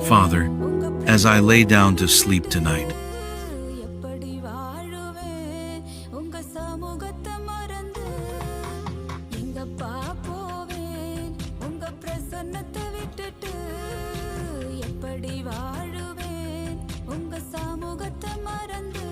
Father, as I lay down to sleep tonight, எப்படி வாழுவேன் உங்க சமூகத்தை மறந்து